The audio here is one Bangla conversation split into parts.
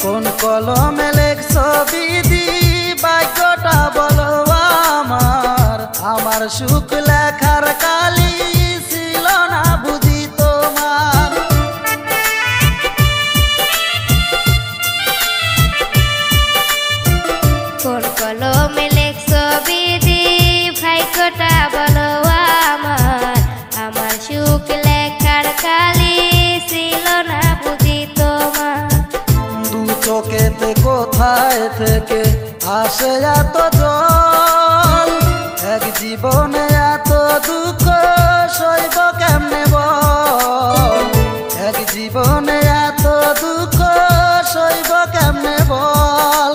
কোন কলমে লেখছ বিধি ভাগ্যটা বলো আমার সুখ লেখার কালি ছিল না বুঝি তোমার। কোন কলমে লেখছ বিধি ভাগ্যটা বলো আমার সুখ লেখার কালি ছিল না বুঝি তোমার। দু চোখেতে কোথায় থেকে আসে এত জল, এক জীবনে এত দুঃখ সইব কেমনে বল, এক জীবনে এত দুঃখ সইব কেমনে বল।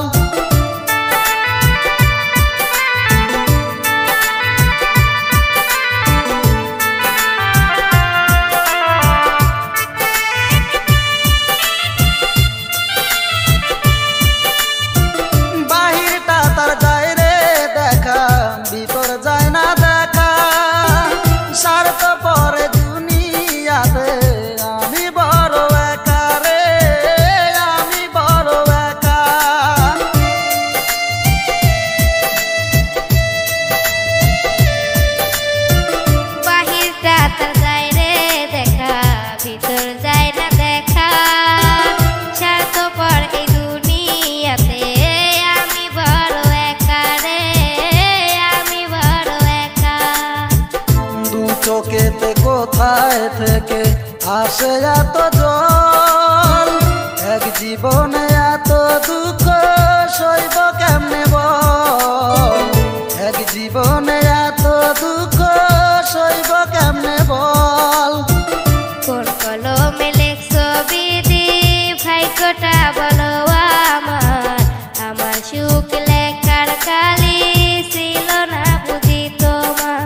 চোখেতে কোথায় থেকে আসে এত জল, এক জীবনে এত দুঃখ সইব কেমনে বল, এক জীবনে এত দুঃখ সইব কেমনে বল। কোন কলমে লেখছ বিধি ভাগ্যটা বলো আমার সুখ লেখার কালি ছিল না বুঝি তোমার।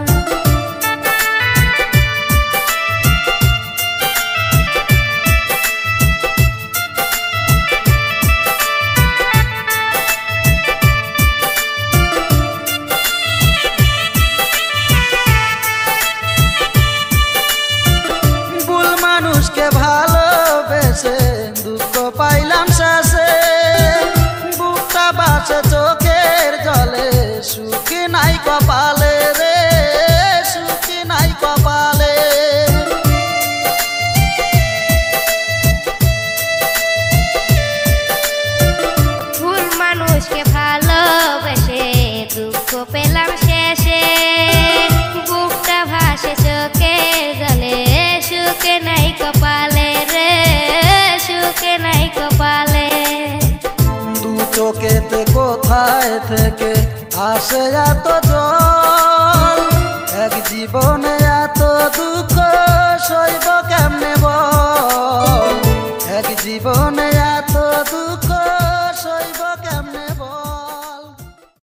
মানুষকে ভালোবেসে দুঃখ পাইলাম শেষে, বুকটা বাসে চোখের জলে সুখ নাই কপালে রে, সুখ নাই কপালে। ভুল মানুষকে ভালোবেসে দুঃখ পেলাম শেষে, বুকটা ভাসে চোখের জলে সুখ নাই কপালে রে, সুখ নাই কপালে। দু চোখেতে কোথায় থেকে আসে এত জল, এক জীবনে এত দুঃখ সইব কেমনে বল, এক জীবনে এত দুঃখ সইব